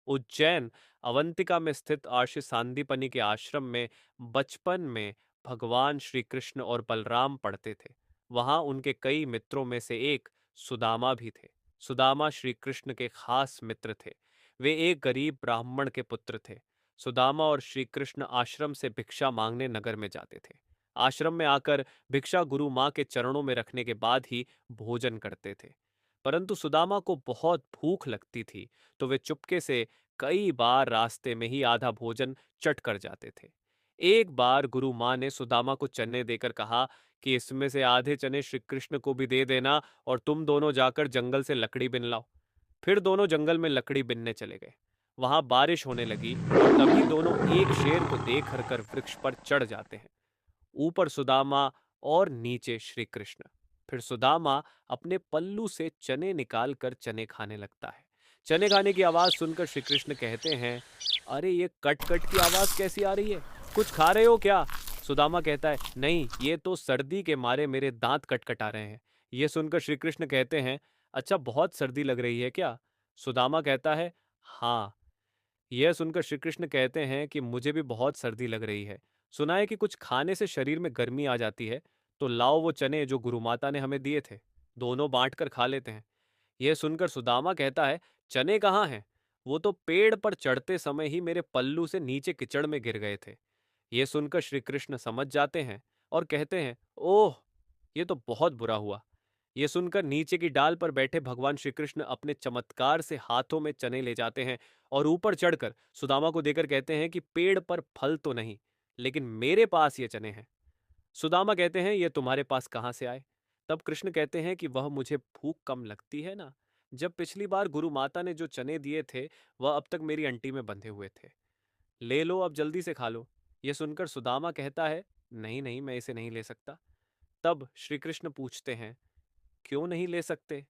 उज्जैन अवंतिका में स्थित आर्षि सांदीपनि के आश्रम में बचपन में भगवान श्री कृष्ण और बलराम पढ़ते थे। वहां उनके कई मित्रों में से एक सुदामा भी थे। सुदामा श्री कृष्ण के खास मित्र थे। वे एक गरीब ब्राह्मण के पुत्र थे। सुदामा और श्री कृष्ण आश्रम से भिक्षा मांगने नगर में जाते थे। आश्रम में आकर भिक्षा गुरु माँ के चरणों में रखने के बाद ही भोजन करते थे। परंतु सुदामा को बहुत भूख लगती थी, तो वे चुपके से कई बार रास्ते में ही आधा भोजन चट कर जाते थे। एक बार गुरु माँ ने सुदामा को चने देकर कहा कि इसमें से आधे चने श्री कृष्ण को भी दे देना और तुम दोनों जाकर जंगल से लकड़ी बिन लाओ। फिर दोनों जंगल में लकड़ी बिनने चले गए। वहां बारिश होने लगी और तभी दोनों एक शेर को देख हर कर वृक्ष पर चढ़ जाते हैं। ऊपर सुदामा और नीचे श्री कृष्ण। फिर सुदामा अपने पल्लू से चने निकाल कर चने खाने लगता है। चने खाने की आवाज सुनकर श्री कृष्ण कहते हैं, अरे ये कट कट की आवाज कैसी आ रही है? कुछ खा रहे हो क्या? सुदामा कहता है, नहीं, ये तो सर्दी के मारे मेरे दांत कटकटा रहे हैं। ये सुनकर श्री कृष्ण कहते हैं, अच्छा, बहुत सर्दी लग रही है क्या? सुदामा कहता है, हाँ। यह सुनकर श्री कृष्ण कहते हैं कि मुझे भी बहुत सर्दी लग रही है। सुना है कि कुछ खाने से शरीर में गर्मी आ जाती है, तो लाओ वो चने जो गुरु माता ने हमें दिए थे, दोनों बांट कर खा लेते हैं। यह सुनकर सुदामा कहता है, चने कहाँ हैं? वो तो पेड़ पर चढ़ते समय ही मेरे पल्लू से नीचे कीचड़ में गिर गए थे। यह सुनकर श्री कृष्ण समझ जाते हैं और कहते हैं, ओह, ये तो बहुत बुरा हुआ। ये सुनकर नीचे की डाल पर बैठे भगवान श्री कृष्ण अपने चमत्कार से हाथों में चने ले जाते हैं और ऊपर चढ़कर सुदामा को देकर कहते हैं कि पेड़ पर फल तो नहीं, लेकिन मेरे पास ये चने हैं। सुदामा कहते हैं, ये तुम्हारे पास कहाँ से आए? तब कृष्ण कहते हैं कि वह मुझे भूख कम लगती है ना। जब पिछली बार गुरु माता ने जो चने दिए थे, वह अब तक मेरी अंटी में बंधे हुए थे। ले लो, अब जल्दी से खा लो। यह सुनकर सुदामा कहता है, नहीं नहीं, मैं इसे नहीं ले सकता। तब श्री कृष्ण पूछते हैं, क्यों नहीं ले सकते?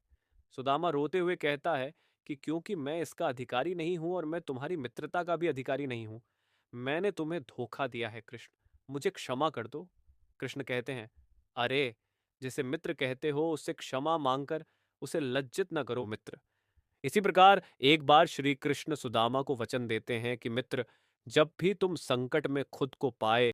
सुदामा रोते हुए कहता है कि क्योंकि मैं इसका अधिकारी नहीं हूं और मैं तुम्हारी मित्रता का भी अधिकारी नहीं हूं। मैंने तुम्हें धोखा दिया है कृष्ण, मुझे क्षमा कर दो। कृष्ण कहते हैं, अरे, जिसे मित्र कहते हो उससे क्षमा मांगकर उसे लज्जित न करो मित्र। इसी प्रकार एक बार श्री कृष्ण सुदामा को वचन देते हैं कि मित्र, जब भी तुम संकट में खुद को पाए